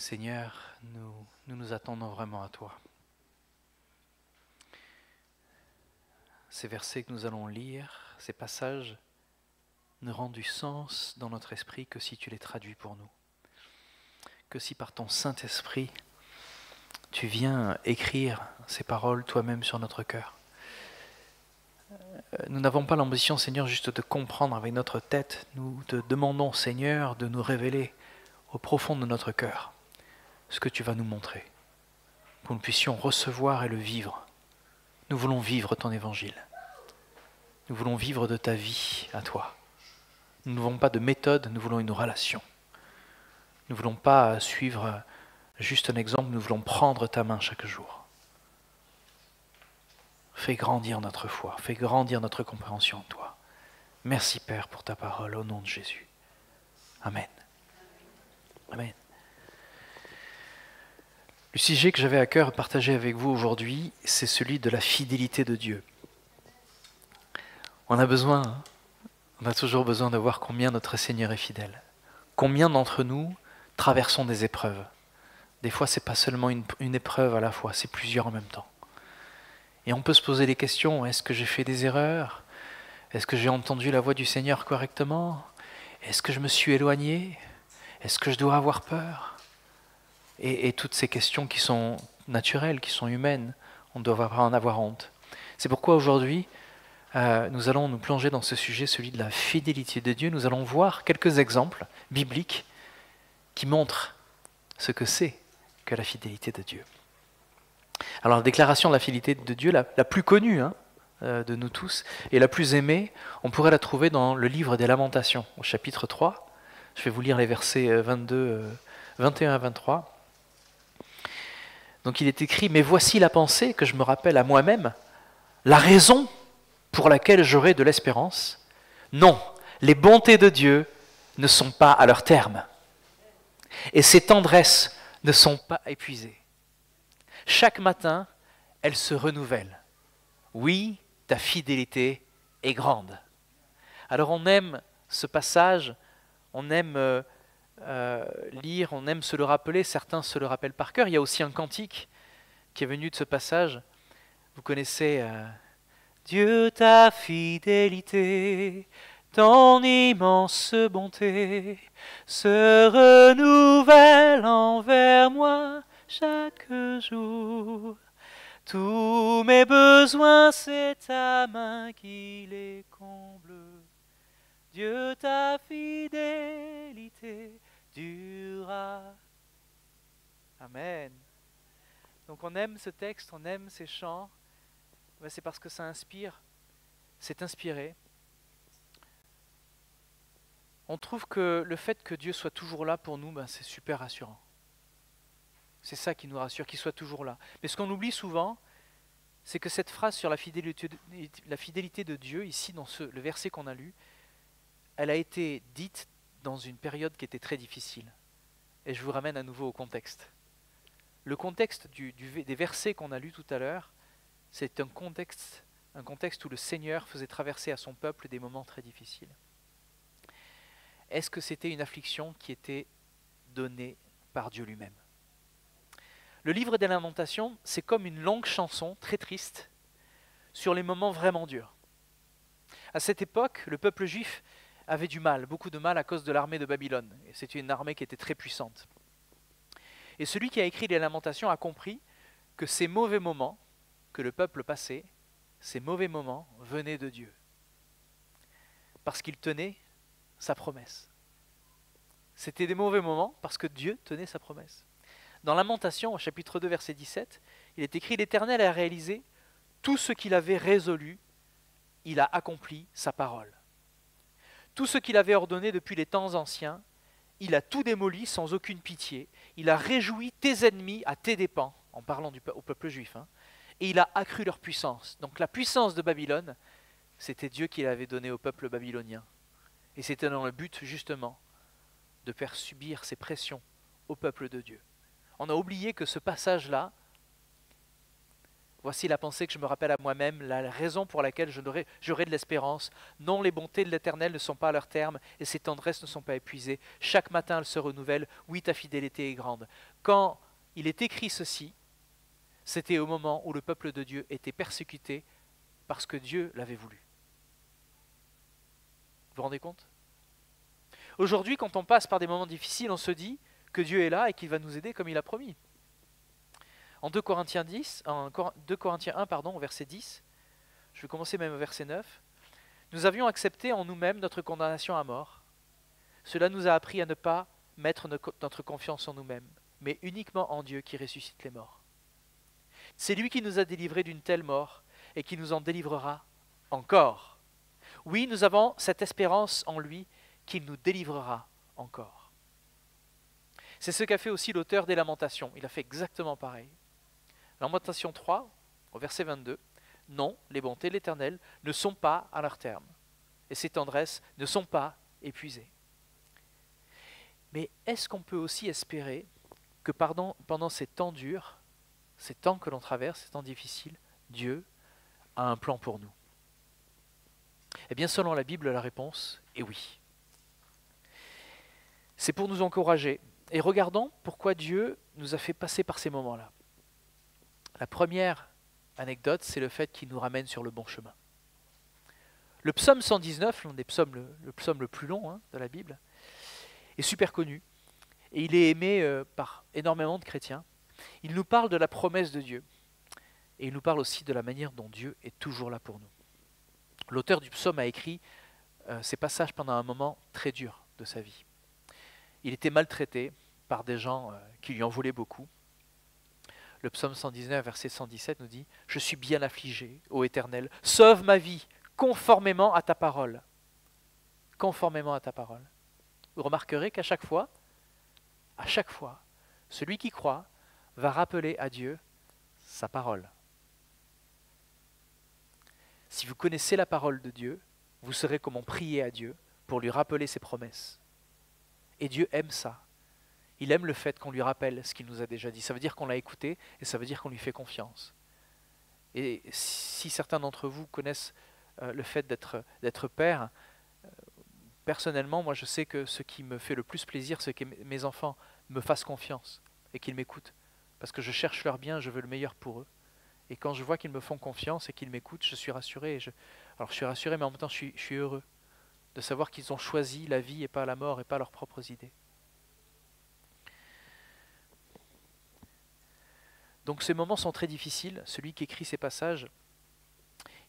Seigneur, nous attendons vraiment à toi. Ces versets que nous allons lire, ces passages, n'auront du sens dans notre esprit que si tu les traduis pour nous. Que si par ton Saint-Esprit, tu viens écrire ces paroles toi-même sur notre cœur. Nous n'avons pas l'ambition, Seigneur, juste de comprendre avec notre tête. Nous te demandons, Seigneur, de nous révéler au profond de notre cœur ce que tu vas nous montrer, pour que nous puissions recevoir et le vivre. Nous voulons vivre ton évangile. Nous voulons vivre de ta vie à toi. Nous ne voulons pas de méthode, nous voulons une relation. Nous ne voulons pas suivre juste un exemple, nous voulons prendre ta main chaque jour. Fais grandir notre foi, fais grandir notre compréhension en toi. Merci Père pour ta parole, au nom de Jésus. Amen. Amen. Le sujet que j'avais à cœur de partager avec vous aujourd'hui, c'est celui de la fidélité de Dieu. On a besoin, on a toujours besoin de voir combien notre Seigneur est fidèle. Combien d'entre nous traversons des épreuves. Des fois, ce n'est pas seulement une épreuve à la fois, c'est plusieurs en même temps. Et on peut se poser des questions, est-ce que j'ai fait des erreurs? Est-ce que j'ai entendu la voix du Seigneur correctement? Est-ce que je me suis éloigné? Est-ce que je dois avoir peur? Et toutes ces questions qui sont naturelles, qui sont humaines, on ne doit pas en avoir honte. C'est pourquoi aujourd'hui, nous allons nous plonger dans ce sujet, celui de la fidélité de Dieu. Nous allons voir quelques exemples bibliques qui montrent ce que c'est que la fidélité de Dieu. Alors la déclaration de la fidélité de Dieu, la plus connue de nous tous, et la plus aimée, on pourrait la trouver dans le livre des Lamentations, au chapitre 3. Je vais vous lire les versets 21 à 23. Donc il est écrit « Mais voici la pensée que je me rappelle à moi-même, la raison pour laquelle j'aurai de l'espérance. Non, les bontés de Dieu ne sont pas à leur terme, et ses tendresses ne sont pas épuisées. Chaque matin, elles se renouvellent. Oui, ta fidélité est grande. » Alors on aime ce passage, on aime lire, on aime se le rappeler, certains se le rappellent par cœur. Il y a aussi un cantique qui est venu de ce passage. Vous connaissez Dieu, ta fidélité, ton immense bonté se renouvelle envers moi chaque jour. Tous mes besoins, c'est ta main qui les comble. Dieu, ta fidélité durera. Amen. Donc on aime ce texte, on aime ces chants. C'est parce que ça inspire, c'est inspiré. On trouve que le fait que Dieu soit toujours là pour nous, c'est super rassurant. C'est ça qui nous rassure, qu'il soit toujours là. Mais ce qu'on oublie souvent, c'est que cette phrase sur la fidélité de Dieu, ici dans le verset qu'on a lu, elle a été dite dans une période qui était très difficile. Et je vous ramène à nouveau au contexte. Le contexte des versets qu'on a lus tout à l'heure, c'est un contexte où le Seigneur faisait traverser à son peuple des moments très difficiles. Est-ce que c'était une affliction qui était donnée par Dieu lui-même? Le livre des Lamentations, c'est comme une longue chanson très triste sur les moments vraiment durs. À cette époque, le peuple juif avait beaucoup de mal à cause de l'armée de Babylone. Et c'était une armée qui était très puissante. Et celui qui a écrit les Lamentations a compris que ces mauvais moments que le peuple passait, ces mauvais moments venaient de Dieu. Parce qu'il tenait sa promesse. C'était des mauvais moments parce que Dieu tenait sa promesse. Dans Lamentation, au chapitre 2, verset 17, il est écrit « L'Éternel a réalisé tout ce qu'il avait résolu, il a accompli sa parole. Tout ce qu'il avait ordonné depuis les temps anciens, il a tout démoli sans aucune pitié. Il a réjoui tes ennemis à tes dépens, en parlant au peuple juif, et il a accru leur puissance. » Donc la puissance de Babylone, c'était Dieu qui l'avait donnée au peuple babylonien. Et c'était dans le but, justement, de faire subir ces pressions au peuple de Dieu. On a oublié que ce passage-là Voici la pensée que je me rappelle à moi-même, la raison pour laquelle j'aurai de l'espérance. Non, les bontés de l'Éternel ne sont pas à leur terme, et ses tendresses ne sont pas épuisées. Chaque matin, elles se renouvellent. Oui, ta fidélité est grande. Quand il est écrit ceci, c'était au moment où le peuple de Dieu était persécuté parce que Dieu l'avait voulu. Vous vous rendez compte? Aujourd'hui, quand on passe par des moments difficiles, on se dit que Dieu est là et qu'il va nous aider comme il a promis. En 2 Corinthiens 1, au verset 10, je vais commencer même au verset 9, nous avions accepté en nous-mêmes notre condamnation à mort. Cela nous a appris à ne pas mettre notre confiance en nous-mêmes, mais uniquement en Dieu qui ressuscite les morts. C'est lui qui nous a délivrés d'une telle mort et qui nous en délivrera encore. Oui, nous avons cette espérance en lui qu'il nous délivrera encore. C'est ce qu'a fait aussi l'auteur des Lamentations. Il a fait exactement pareil. Lamentation 3, au verset 22. Non, les bontés de l'Éternel ne sont pas à leur terme, et ses tendresses ne sont pas épuisées. Mais est-ce qu'on peut aussi espérer que pendant ces temps durs, ces temps que l'on traverse, ces temps difficiles, Dieu a un plan pour nous? Eh bien, selon la Bible, la réponse est oui. C'est pour nous encourager. Et regardons pourquoi Dieu nous a fait passer par ces moments-là. La première anecdote, c'est le fait qu'il nous ramène sur le bon chemin. Le psaume 119, l'un des psaumes, le psaume le plus long de la Bible, est super connu. Et il est aimé par énormément de chrétiens. Il nous parle de la promesse de Dieu. Et il nous parle aussi de la manière dont Dieu est toujours là pour nous. L'auteur du psaume a écrit ces passages pendant un moment très dur de sa vie. Il était maltraité par des gens qui lui en voulaient beaucoup. Le psaume 119, verset 117 nous dit « Je suis bien affligé, ô Éternel, sauve ma vie, conformément à ta parole. » Conformément à ta parole. Vous remarquerez qu'à chaque fois, celui qui croit va rappeler à Dieu sa parole. Si vous connaissez la parole de Dieu, vous saurez comment prier à Dieu pour lui rappeler ses promesses. Et Dieu aime ça. Il aime le fait qu'on lui rappelle ce qu'il nous a déjà dit. Ça veut dire qu'on l'a écouté et ça veut dire qu'on lui fait confiance. Et si certains d'entre vous connaissent le fait d'être père, personnellement, moi je sais que ce qui me fait le plus plaisir, c'est que mes enfants me fassent confiance et qu'ils m'écoutent. Parce que je cherche leur bien, je veux le meilleur pour eux. Et quand je vois qu'ils me font confiance et qu'ils m'écoutent, je suis rassuré. Alors je suis rassuré, mais en même temps je suis heureux de savoir qu'ils ont choisi la vie et pas la mort et pas leurs propres idées. Donc ces moments sont très difficiles. Celui qui écrit ces passages,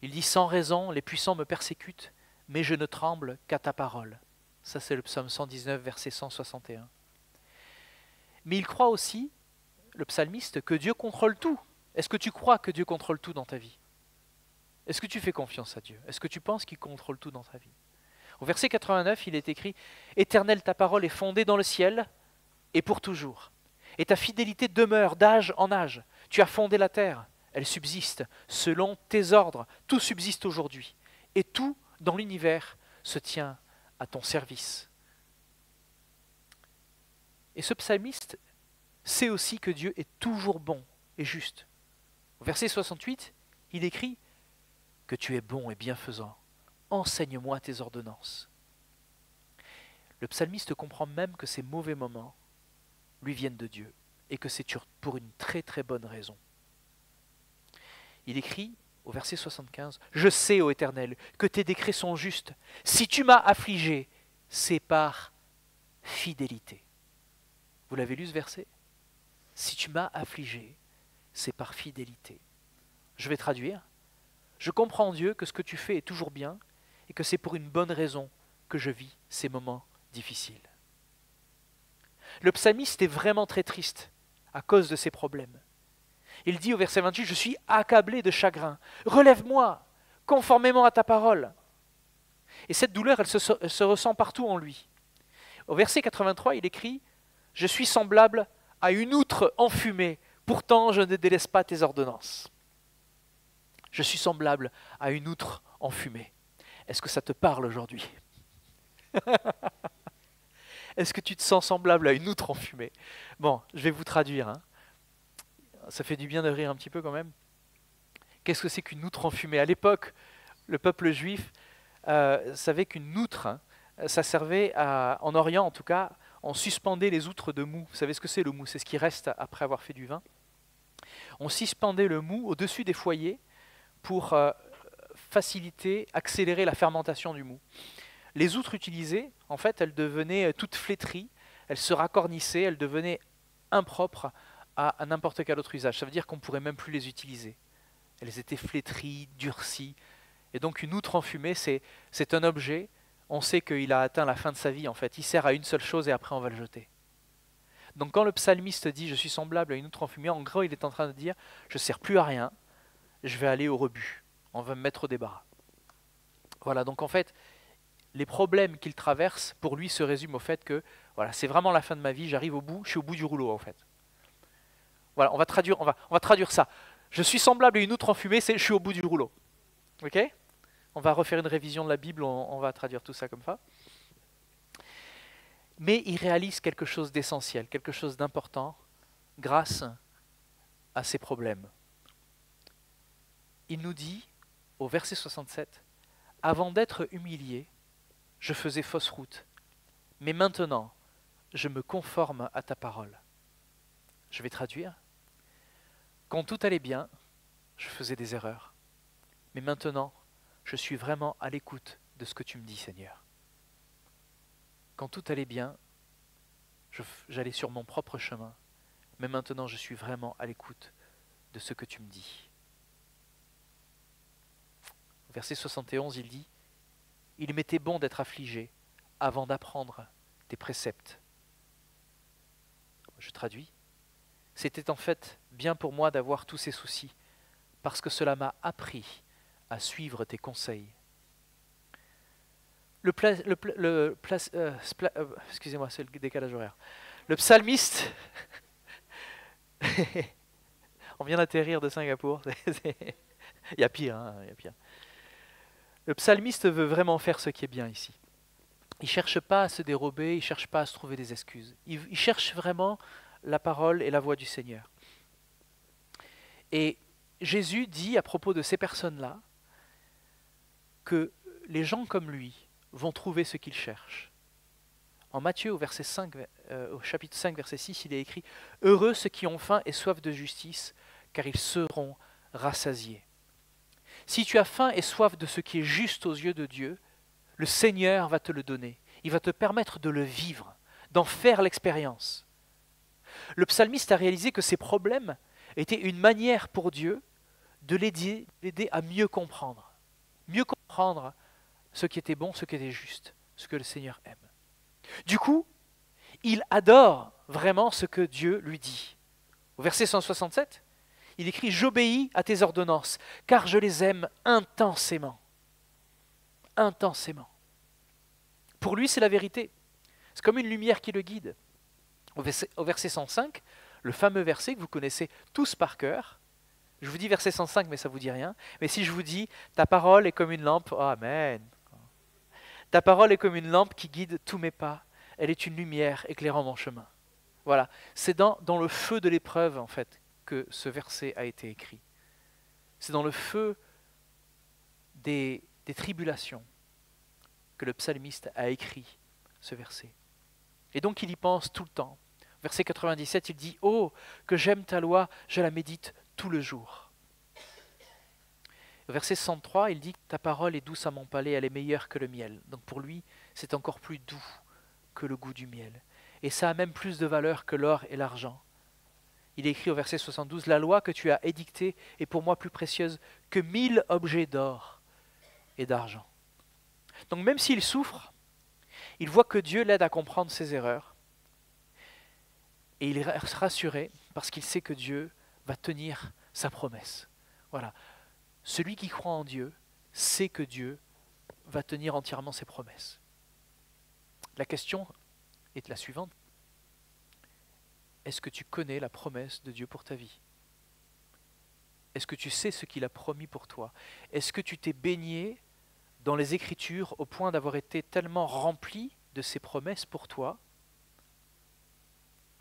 il dit « Sans raison, les puissants me persécutent, mais je ne tremble qu'à ta parole. » Ça c'est le psaume 119, verset 161. Mais il croit aussi, le psalmiste, que Dieu contrôle tout. Est-ce que tu crois que Dieu contrôle tout dans ta vie? Est-ce que tu fais confiance à Dieu? Est-ce que tu penses qu'il contrôle tout dans ta vie? Au verset 89, il est écrit « Éternel, ta parole est fondée dans le ciel et pour toujours. Et ta fidélité demeure d'âge en âge. Tu as fondé la terre, elle subsiste. Selon tes ordres, tout subsiste aujourd'hui. Et tout dans l'univers se tient à ton service. » Et ce psalmiste sait aussi que Dieu est toujours bon et juste. Au verset 68, il écrit « Que tu es bon et bienfaisant. Enseigne-moi tes ordonnances. » Le psalmiste comprend même que ces mauvais moments lui viennent de Dieu et que c'est pour une très très bonne raison. Il écrit au verset 75 « Je sais, ô Éternel, que tes décrets sont justes. Si tu m'as affligé, c'est par fidélité. » Vous l'avez lu ce verset? Si tu m'as affligé, c'est par fidélité. Je vais traduire. Je comprends, Dieu, que ce que tu fais est toujours bien et que c'est pour une bonne raison que je vis ces moments difficiles. Le psalmiste est vraiment très triste à cause de ses problèmes. Il dit au verset 28, « Je suis accablé de chagrin. Relève-moi, conformément à ta parole. » Et cette douleur, elle se ressent partout en lui. Au verset 83, il écrit, « Je suis semblable à une outre enfumée, pourtant je ne délaisse pas tes ordonnances. » Je suis semblable à une outre enfumée. Est-ce que ça te parle aujourd'hui? Est-ce que tu te sens semblable à une outre enfumée? Bon, je vais vous traduire. Ça fait du bien de rire un petit peu quand même. Qu'est-ce que c'est qu'une outre enfumée? À l'époque, le peuple juif savait qu'une outre, hein, ça servait en Orient en tout cas, on suspendait les outres de mou. Vous savez ce que c'est le mou? C'est ce qui reste après avoir fait du vin. On suspendait le mou au-dessus des foyers pour faciliter, accélérer la fermentation du mou. Les outres utilisées, en fait, elles devenaient toutes flétries, elles se racornissaient, elles devenaient impropres à n'importe quel autre usage. Ça veut dire qu'on ne pourrait même plus les utiliser. Elles étaient flétries, durcies. Et donc une outre enfumée, c'est un objet, on sait qu'il a atteint la fin de sa vie en fait. Il sert à une seule chose et après on va le jeter. Donc quand le psalmiste dit « je suis semblable à une outre enfumée », en gros il est en train de dire « je ne sers plus à rien, je vais aller au rebut, on va me mettre au débarras ». Voilà, donc en fait, les problèmes qu'il traverse, pour lui, se résument au fait que voilà, c'est vraiment la fin de ma vie, j'arrive au bout, je suis au bout du rouleau en fait. Voilà, on va traduire ça. Je suis semblable à une outre enfumée, c'est je suis au bout du rouleau. Ok ? On va refaire une révision de la Bible, on va traduire tout ça comme ça. Mais il réalise quelque chose d'essentiel, quelque chose d'important, grâce à ses problèmes. Il nous dit, au verset 67, « Avant d'être humilié, je faisais fausse route, mais maintenant, je me conforme à ta parole. » Je vais traduire. « Quand tout allait bien, je faisais des erreurs, mais maintenant, je suis vraiment à l'écoute de ce que tu me dis, Seigneur. Quand tout allait bien, j'allais sur mon propre chemin, mais maintenant je suis vraiment à l'écoute de ce que tu me dis. » Verset 71, il dit « Il m'était bon d'être affligé avant d'apprendre tes préceptes. » Je traduis. « C'était en fait bien pour moi d'avoir tous ces soucis, parce que cela m'a appris à suivre tes conseils. » Excusez-moi, c'est le décalage horaire. Le psalmiste, on vient d'atterrir de Singapour, il y a pire, hein, il y a pire. Le psalmiste veut vraiment faire ce qui est bien ici. Il ne cherche pas à se dérober, il ne cherche pas à se trouver des excuses. Il cherche vraiment la parole et la voix du Seigneur. Et Jésus dit à propos de ces personnes-là que les gens comme lui vont trouver ce qu'ils cherchent. En Matthieu, au chapitre 5, verset 6, il est écrit « Heureux ceux qui ont faim et soif de justice, car ils seront rassasiés. » Si tu as faim et soif de ce qui est juste aux yeux de Dieu, le Seigneur va te le donner. Il va te permettre de le vivre, d'en faire l'expérience. Le psalmiste a réalisé que ses problèmes étaient une manière pour Dieu de l'aider à mieux comprendre ce qui était bon, ce qui était juste, ce que le Seigneur aime. Du coup, il adore vraiment ce que Dieu lui dit. Au verset 167, il écrit « J'obéis à tes ordonnances, car je les aime intensément. » Intensément. Pour lui, c'est la vérité. C'est comme une lumière qui le guide. Au verset 105, le fameux verset que vous connaissez tous par cœur, je vous dis verset 105, mais ça ne vous dit rien. Mais si je vous dis « Ta parole est comme une lampe, oh, amen. Ta parole est comme une lampe qui guide tous mes pas. Elle est une lumière éclairant mon chemin. » Voilà, c'est dans le feu de l'épreuve, en fait, que ce verset a été écrit. C'est dans le feu des tribulations que le psalmiste a écrit ce verset. Et donc il y pense tout le temps. Verset 97, il dit « Oh, que j'aime ta loi, je la médite tout le jour. » Verset 103, il dit « Ta parole est douce à mon palais, elle est meilleure que le miel. » Donc pour lui, c'est encore plus doux que le goût du miel. Et ça a même plus de valeur que l'or et l'argent. Il écrit au verset 72, « La loi que tu as édictée est pour moi plus précieuse que 1000 objets d'or et d'argent. » Donc même s'il souffre, il voit que Dieu l'aide à comprendre ses erreurs. Et il est rassuré parce qu'il sait que Dieu va tenir sa promesse. Voilà. Celui qui croit en Dieu sait que Dieu va tenir entièrement ses promesses. La question est la suivante. Est-ce que tu connais la promesse de Dieu pour ta vie? Est-ce que tu sais ce qu'il a promis pour toi? Est-ce que tu t'es baigné dans les Écritures au point d'avoir été tellement rempli de ses promesses pour toi,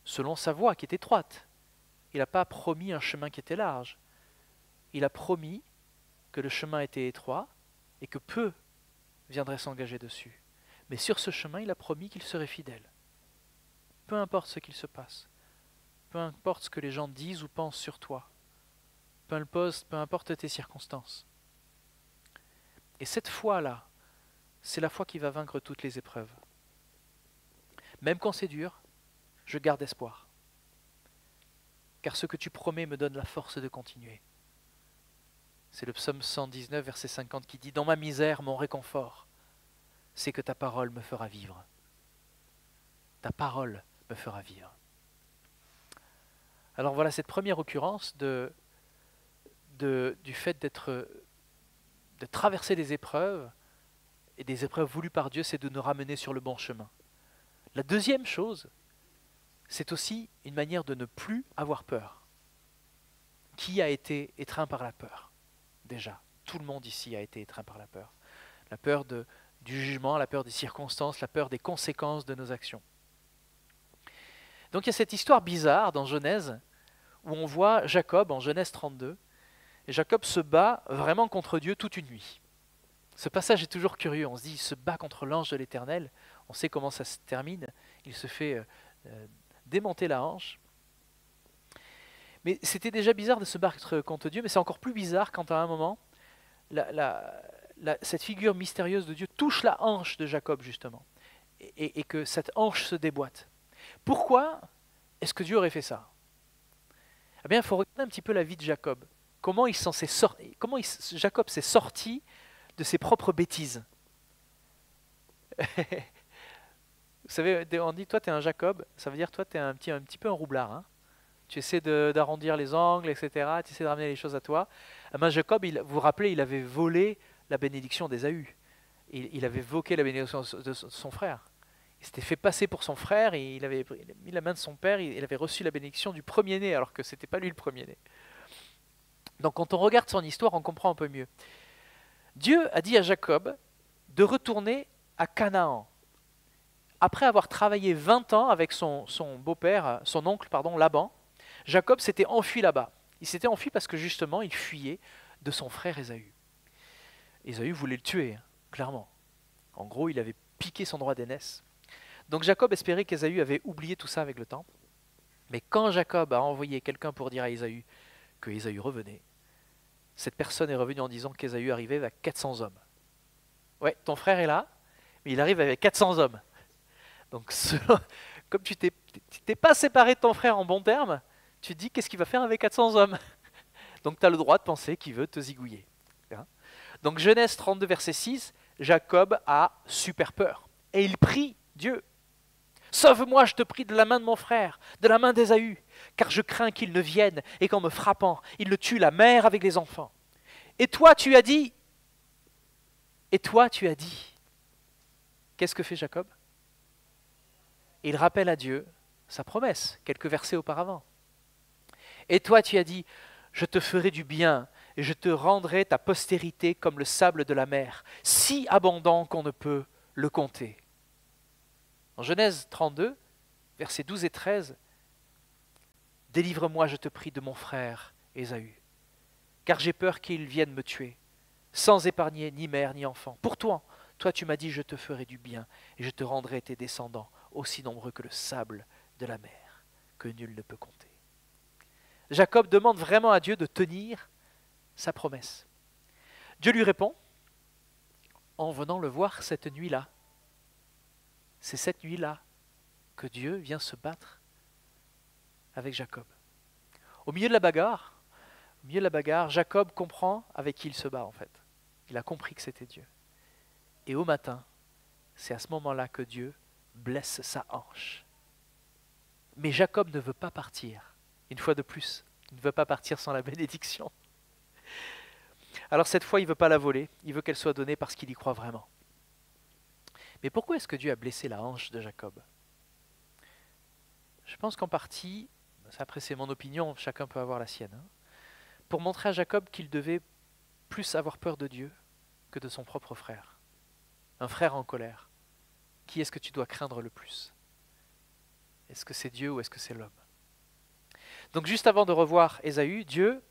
selon sa voie qui est étroite? Il n'a pas promis un chemin qui était large. Il a promis que le chemin était étroit et que peu viendraient s'engager dessus. Mais sur ce chemin, il a promis qu'il serait fidèle. Peu importe ce qu'il se passe, peu importe ce que les gens disent ou pensent sur toi, peu importe tes circonstances. Et cette foi-là, c'est la foi qui va vaincre toutes les épreuves. Même quand c'est dur, je garde espoir. Car ce que tu promets me donne la force de continuer. C'est le psaume 119, verset 50 qui dit « Dans ma misère, mon réconfort, c'est que ta parole me fera vivre. » Ta parole me fera vivre. Alors voilà cette première occurrence du fait de traverser des épreuves, et des épreuves voulues par Dieu, c'est de nous ramener sur le bon chemin. La deuxième chose, c'est aussi une manière de ne plus avoir peur. Qui a été étreint par la peur? Déjà, tout le monde ici a été étreint par la peur. La peur du jugement, la peur des circonstances, la peur des conséquences de nos actions. Donc il y a cette histoire bizarre dans Genèse, où on voit Jacob en Genèse 32, et Jacob se bat vraiment contre Dieu toute une nuit. Ce passage est toujours curieux, on se dit il se bat contre l'ange de l'Éternel, on sait comment ça se termine, il se fait démonter la hanche. Mais c'était déjà bizarre de se battre contre Dieu, mais c'est encore plus bizarre quand à un moment, cette figure mystérieuse de Dieu touche la hanche de Jacob justement, et que cette hanche se déboîte. Pourquoi est-ce que Dieu aurait fait ça? Eh bien, il faut regarder un petit peu la vie de Jacob. Comment Jacob s'est sorti de ses propres bêtises. Vous savez, on dit, toi, tu es un Jacob, ça veut dire, toi, tu es un petit peu un roublard. Hein. Tu essaies d'arrondir les angles, etc. Tu essaies de ramener les choses à toi. Eh bien, Jacob, vous vous rappelez, il avait volé la bénédiction d'Ésaü. Il avait voqué la bénédiction de son frère. Il s'était fait passer pour son frère, et il avait mis la main de son père, il avait reçu la bénédiction du premier-né, alors que ce n'était pas lui le premier-né. Donc quand on regarde son histoire, on comprend un peu mieux. Dieu a dit à Jacob de retourner à Canaan. Après avoir travaillé 20 ans avec son beau-père, son oncle, Laban, Jacob s'était enfui là-bas. Il s'était enfui parce que justement, il fuyait de son frère Ésaü. Ésaü voulait le tuer, clairement. En gros, il avait piqué son droit d'aînesse. Donc Jacob espérait qu'Ésaü avait oublié tout ça avec le temps. Mais quand Jacob a envoyé quelqu'un pour dire à Ésaü que Ésaü revenait, cette personne est revenue en disant qu'Ésaü arrivait avec 400 hommes. Ouais, ton frère est là, mais il arrive avec 400 hommes. Donc, comme tu t'es pas séparé de ton frère en bons termes, tu te dis qu'est-ce qu'il va faire avec 400 hommes? Donc tu as le droit de penser qu'il veut te zigouiller. Donc Genèse 32, verset 6, Jacob a super peur. Et il prie Dieu. Sauve-moi, je te prie, de la main de mon frère, de la main d'Ésaü, car je crains qu'il ne vienne et qu'en me frappant, il ne tue la mère avec les enfants. Et toi, tu as dit, qu'est-ce que fait Jacob? Il rappelle à Dieu sa promesse, quelques versets auparavant. Et toi, tu as dit, je te ferai du bien et je te rendrai ta postérité comme le sable de la mer, si abondant qu'on ne peut le compter. En Genèse 32, versets 12 et 13, délivre-moi, je te prie, de mon frère Ésaü, car j'ai peur qu'il vienne me tuer, sans épargner ni mère ni enfant. Pour toi, tu m'as dit, je te ferai du bien et je te rendrai tes descendants aussi nombreux que le sable de la mer, que nul ne peut compter. Jacob demande vraiment à Dieu de tenir sa promesse. Dieu lui répond en venant le voir cette nuit-là. C'est cette nuit-là que Dieu vient se battre avec Jacob. Au milieu de la bagarre, Jacob comprend avec qui il se bat en fait. Il a compris que c'était Dieu. Et au matin, c'est à ce moment-là que Dieu blesse sa hanche. Mais Jacob ne veut pas partir. Une fois de plus, il ne veut pas partir sans la bénédiction. Alors cette fois, il ne veut pas la voler, il veut qu'elle soit donnée parce qu'il y croit vraiment. Mais pourquoi est-ce que Dieu a blessé la hanche de Jacob? Je pense qu'en partie, après c'est mon opinion, chacun peut avoir la sienne, hein, pour montrer à Jacob qu'il devait plus avoir peur de Dieu que de son propre frère. Un frère en colère. Qui est-ce que tu dois craindre le plus? Est-ce que c'est Dieu ou est-ce que c'est l'homme? Donc juste avant de revoir Ésaü, Dieu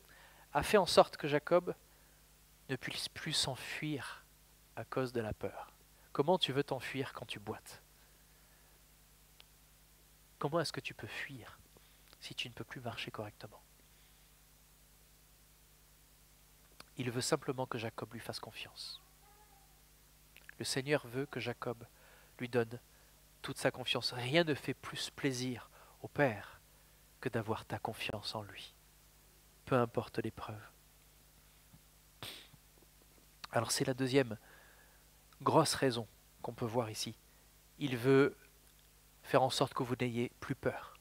a fait en sorte que Jacob ne puisse plus s'enfuir à cause de la peur. Comment tu veux t'enfuir quand tu boites? Comment est-ce que tu peux fuir si tu ne peux plus marcher correctement? Il veut simplement que Jacob lui fasse confiance. Le Seigneur veut que Jacob lui donne toute sa confiance. Rien ne fait plus plaisir au Père que d'avoir ta confiance en lui, peu importe l'épreuve. Alors c'est la deuxième grosse raison qu'on peut voir ici. Il veut faire en sorte que vous n'ayez plus peur.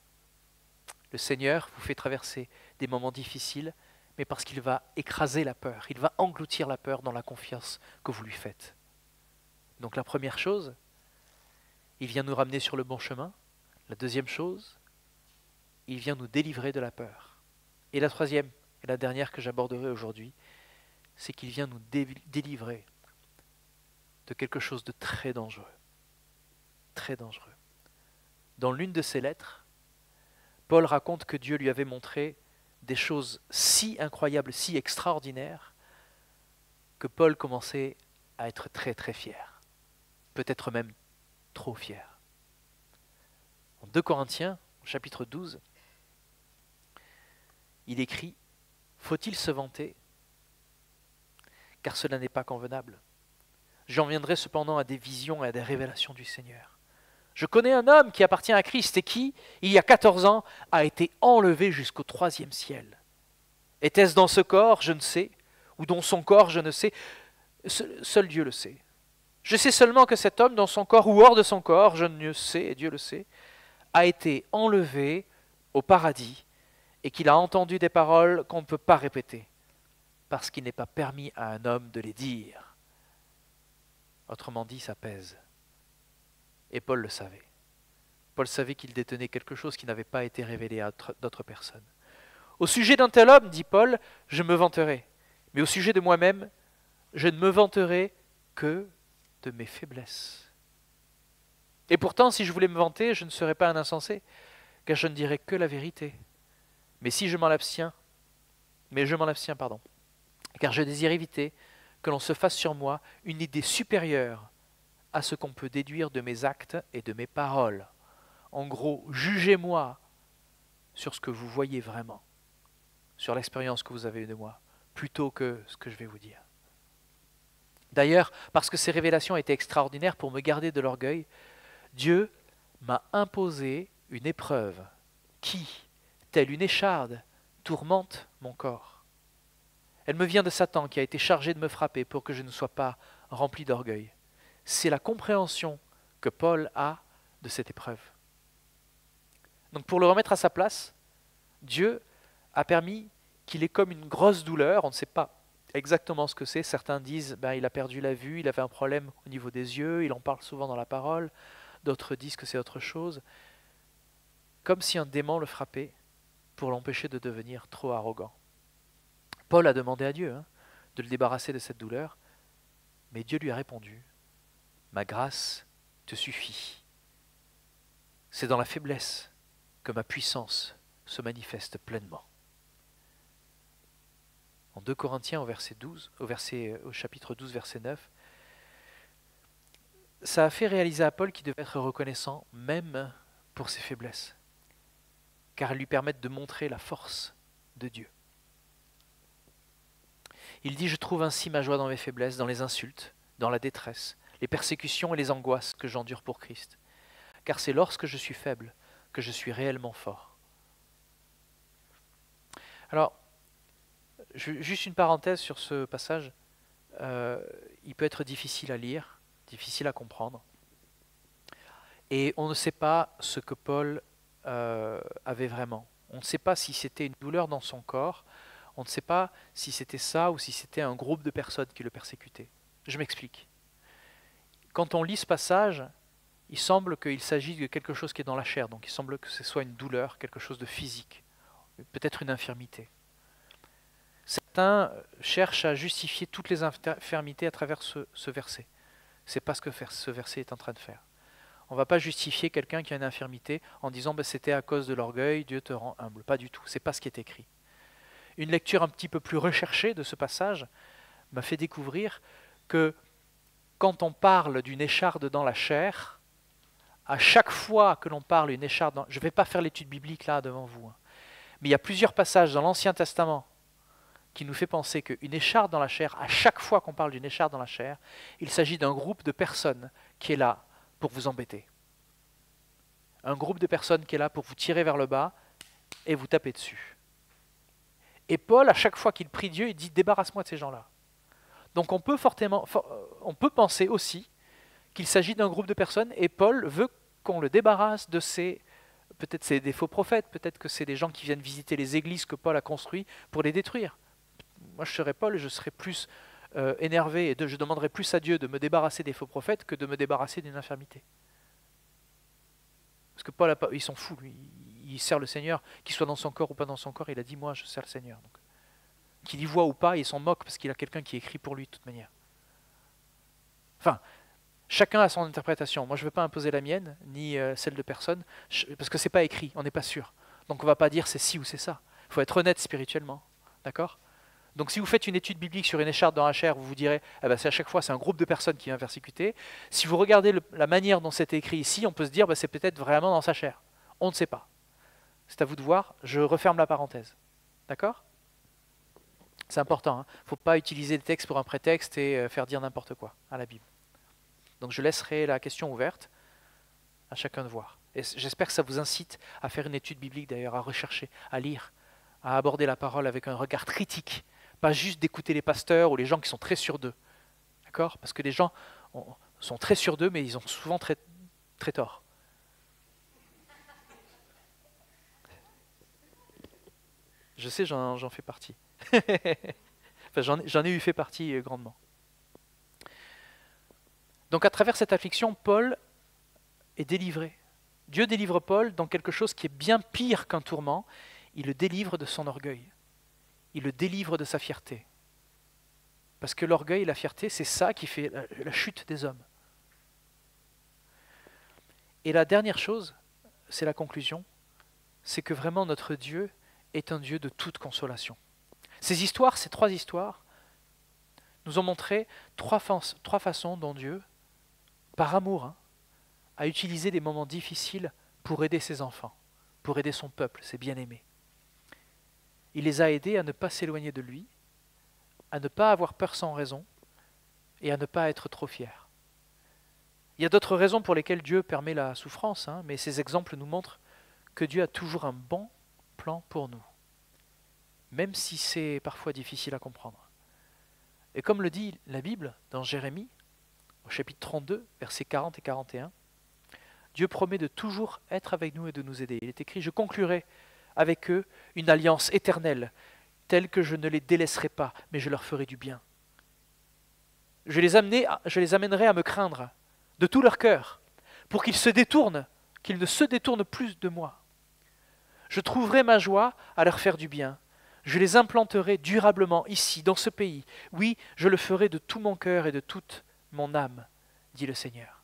Le Seigneur vous fait traverser des moments difficiles, mais parce qu'il va écraser la peur, il va engloutir la peur dans la confiance que vous lui faites. Donc la première chose, il vient nous ramener sur le bon chemin. La deuxième chose, il vient nous délivrer de la peur. Et la troisième et la dernière que j'aborderai aujourd'hui, c'est qu'il vient nous délivrer de quelque chose de très dangereux. Très dangereux. Dans l'une de ses lettres, Paul raconte que Dieu lui avait montré des choses si incroyables, si extraordinaires, que Paul commençait à être très très fier. Peut-être même trop fier. En 2 Corinthiens, au chapitre 12, il écrit « Faut-il se vanter ? Car cela n'est pas convenable. J'en viendrai cependant à des visions et à des révélations du Seigneur. Je connais un homme qui appartient à Christ et qui, il y a 14 ans, a été enlevé jusqu'au 3e ciel. Était-ce dans ce corps? Je ne sais. Ou dans son corps? Je ne sais. Seul Dieu le sait. Je sais seulement que cet homme, dans son corps ou hors de son corps, je ne sais, et Dieu le sait, a été enlevé au paradis et qu'il a entendu des paroles qu'on ne peut pas répéter, parce qu'il n'est pas permis à un homme de les dire. Autrement dit, ça pèse. Et Paul le savait. Paul savait qu'il détenait quelque chose qui n'avait pas été révélé à d'autres personnes. Au sujet d'un tel homme, dit Paul, je me vanterai. Mais au sujet de moi-même, je ne me vanterai que de mes faiblesses. Et pourtant, si je voulais me vanter, je ne serais pas un insensé, car je ne dirais que la vérité. Mais je m'en abstiens, car je désire éviter que l'on se fasse sur moi une idée supérieure à ce qu'on peut déduire de mes actes et de mes paroles. En gros, jugez-moi sur ce que vous voyez vraiment, sur l'expérience que vous avez eue de moi, plutôt que ce que je vais vous dire. D'ailleurs, parce que ces révélations étaient extraordinaires pour me garder de l'orgueil, Dieu m'a imposé une épreuve qui, telle une écharde, tourmente mon corps. Elle me vient de Satan qui a été chargé de me frapper pour que je ne sois pas rempli d'orgueil. C'est la compréhension que Paul a de cette épreuve. Donc pour le remettre à sa place, Dieu a permis qu'il ait comme une grosse douleur, on ne sait pas exactement ce que c'est, certains disent il a perdu la vue, il avait un problème au niveau des yeux, il en parle souvent dans la parole, d'autres disent que c'est autre chose, comme si un démon le frappait pour l'empêcher de devenir trop arrogant. Paul a demandé à Dieu de le débarrasser de cette douleur, mais Dieu lui a répondu « Ma grâce te suffit. C'est dans la faiblesse que ma puissance se manifeste pleinement. » En 2 Corinthiens au chapitre 12, verset 9, ça a fait réaliser à Paul qu'il devait être reconnaissant même pour ses faiblesses, car elles lui permettent de montrer la force de Dieu. Il dit « Je trouve ainsi ma joie dans mes faiblesses, dans les insultes, dans la détresse, les persécutions et les angoisses que j'endure pour Christ. Car c'est lorsque je suis faible que je suis réellement fort. » Alors, juste une parenthèse sur ce passage. Il peut être difficile à lire, difficile à comprendre. Et on ne sait pas ce que Paul avait vraiment. On ne sait pas si c'était une douleur dans son corps. On ne sait pas si c'était ça ou si c'était un groupe de personnes qui le persécutaient. Je m'explique. Quand on lit ce passage, il semble qu'il s'agit de quelque chose qui est dans la chair. Donc il semble que ce soit une douleur, quelque chose de physique, peut-être une infirmité. Certains cherchent à justifier toutes les infirmités à travers ce verset. C'est pas ce que ce verset est en train de faire. On ne va pas justifier quelqu'un qui a une infirmité en disant c'était à cause de l'orgueil, Dieu te rend humble. Pas du tout, c'est pas ce qui est écrit. Une lecture un petit peu plus recherchée de ce passage m'a fait découvrir que quand on parle d'une écharde dans la chair, à chaque fois que l'on parle d'une écharde je ne vais pas faire l'étude biblique là devant vous, hein, mais il y a plusieurs passages dans l'Ancien Testament qui nous fait penser qu'une écharde dans la chair, à chaque fois qu'on parle d'une écharde dans la chair, il s'agit d'un groupe de personnes qui est là pour vous embêter. Un groupe de personnes qui est là pour vous tirer vers le bas et vous taper dessus. Et Paul, à chaque fois qu'il prie Dieu, il dit « débarrasse-moi de ces gens-là ». Donc on peut penser aussi qu'il s'agit d'un groupe de personnes et Paul veut qu'on le débarrasse de peut-être c'est des faux prophètes, peut-être que c'est des gens qui viennent visiter les églises que Paul a construites pour les détruire. Moi je serais Paul et je serais plus énervé et je demanderais plus à Dieu de me débarrasser des faux prophètes que de me débarrasser d'une infirmité. Parce que Paul, il s'en fout, lui. Il sert le Seigneur, qu'il soit dans son corps ou pas dans son corps, il a dit moi je sers le Seigneur. Donc, qu'il y voit ou pas, il s'en moque parce qu'il a quelqu'un qui écrit pour lui de toute manière. Enfin, chacun a son interprétation. Moi je ne veux pas imposer la mienne, ni celle de personne, parce que c'est pas écrit, on n'est pas sûr. Donc on ne va pas dire c'est ci ou c'est ça. Il faut être honnête spirituellement. D'accord ? Donc si vous faites une étude biblique sur une écharde dans la chair, vous vous direz, c'est à chaque fois c'est un groupe de personnes qui vient persécuter. Si vous regardez la manière dont c'est écrit ici, on peut se dire c'est peut-être vraiment dans sa chair. On ne sait pas. C'est à vous de voir, je referme la parenthèse. D'accord ? C'est important, hein. Il ne faut pas utiliser le texte pour un prétexte et faire dire n'importe quoi à la Bible. Donc je laisserai la question ouverte à chacun de voir. Et j'espère que ça vous incite à faire une étude biblique d'ailleurs, à rechercher, à lire, à aborder la parole avec un regard critique. Pas juste d'écouter les pasteurs ou les gens qui sont très sûrs d'eux. D'accord ? Parce que les gens sont très sûrs d'eux, mais ils ont souvent très, très tort. Je sais, j'en fais partie. Enfin, j'en ai eu fait partie grandement. Donc à travers cette affliction, Paul est délivré. Dieu délivre Paul dans quelque chose qui est bien pire qu'un tourment. Il le délivre de son orgueil. Il le délivre de sa fierté. Parce que l'orgueil et la fierté, c'est ça qui fait la chute des hommes. Et la dernière chose, c'est la conclusion, c'est que vraiment notre Dieu est un Dieu de toute consolation. Ces histoires, ces trois histoires, nous ont montré trois façons dont Dieu, par amour, a utilisé des moments difficiles pour aider ses enfants, pour aider son peuple, ses bien-aimés. Il les a aidés à ne pas s'éloigner de lui, à ne pas avoir peur sans raison et à ne pas être trop fiers. Il y a d'autres raisons pour lesquelles Dieu permet la souffrance, mais ces exemples nous montrent que Dieu a toujours un bon plan pour nous, même si c'est parfois difficile à comprendre. Et comme le dit la Bible dans Jérémie, au chapitre 32, versets 40 et 41, Dieu promet de toujours être avec nous et de nous aider. Il est écrit « Je conclurai avec eux une alliance éternelle, telle que je ne les délaisserai pas, mais je leur ferai du bien. Je les amènerai à me craindre de tout leur cœur, pour qu'ils ne se détournent plus de moi. Je trouverai ma joie à leur faire du bien. Je les implanterai durablement ici, dans ce pays. Oui, je le ferai de tout mon cœur et de toute mon âme, dit le Seigneur. »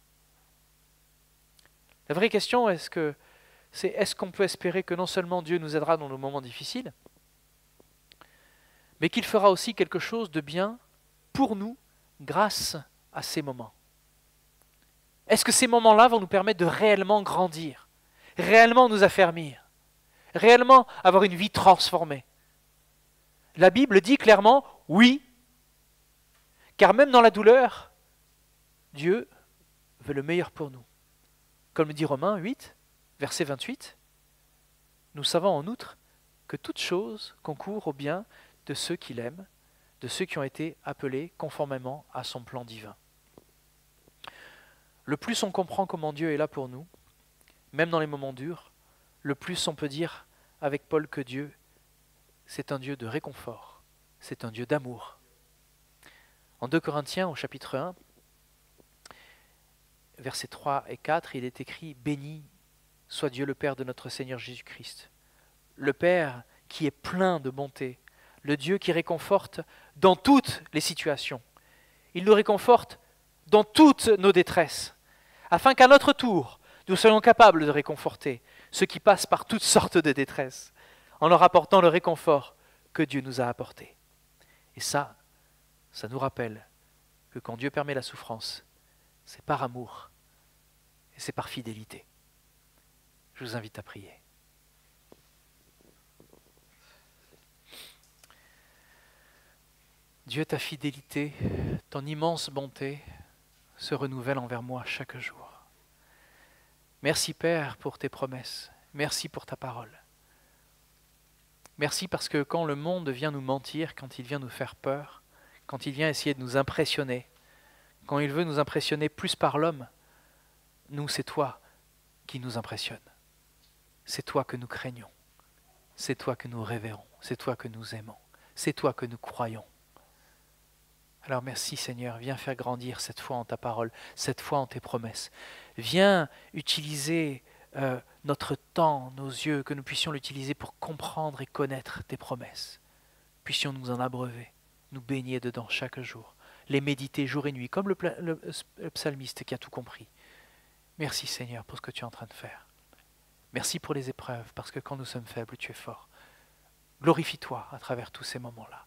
La vraie question, est-ce qu'on peut espérer que non seulement Dieu nous aidera dans nos moments difficiles, mais qu'il fera aussi quelque chose de bien pour nous grâce à ces moments? Est-ce que ces moments-là vont nous permettre de réellement grandir, réellement nous affermir, réellement avoir une vie transformée? La Bible dit clairement oui, car même dans la douleur, Dieu veut le meilleur pour nous. Comme le dit Romains 8, verset 28, nous savons en outre que toute chose concourt au bien de ceux qui l'aiment, de ceux qui ont été appelés conformément à son plan divin. Le plus on comprend comment Dieu est là pour nous, même dans les moments durs, le plus on peut dire avec Paul que Dieu, c'est un Dieu de réconfort, c'est un Dieu d'amour. En 2 Corinthiens, au chapitre 1, versets 3 et 4, il est écrit « Béni soit Dieu le Père de notre Seigneur Jésus-Christ, le Père qui est plein de bonté, le Dieu qui réconforte dans toutes les situations. Il nous réconforte dans toutes nos détresses, afin qu'à notre tour, nous soyons capables de réconforter ceux qui passent par toutes sortes de détresses, en leur apportant le réconfort que Dieu nous a apporté. » Et ça ça nous rappelle que quand Dieu permet la souffrance, c'est par amour et c'est par fidélité. Je vous invite à prier. Dieu, ta fidélité, ton immense bonté se renouvelle envers moi chaque jour. Merci Père pour tes promesses. Merci pour ta parole. Merci parce que quand le monde vient nous mentir, quand il vient nous faire peur, quand il vient essayer de nous impressionner, quand il veut nous impressionner plus par l'homme, nous, c'est toi qui nous impressionne. C'est toi que nous craignons. C'est toi que nous révérons. C'est toi que nous aimons. C'est toi que nous croyons. Alors merci Seigneur, viens faire grandir cette foi en ta parole, cette foi en tes promesses. Viens utiliser notre temps, nos yeux, que nous puissions l'utiliser pour comprendre et connaître tes promesses. Puissions nous en abreuver, nous baigner dedans chaque jour, les méditer jour et nuit, comme le psalmiste qui a tout compris. Merci Seigneur pour ce que tu es en train de faire. Merci pour les épreuves, parce que quand nous sommes faibles, tu es fort. Glorifie-toi à travers tous ces moments-là.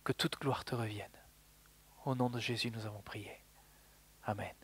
Que toute gloire te revienne. Au nom de Jésus, nous avons prié. Amen.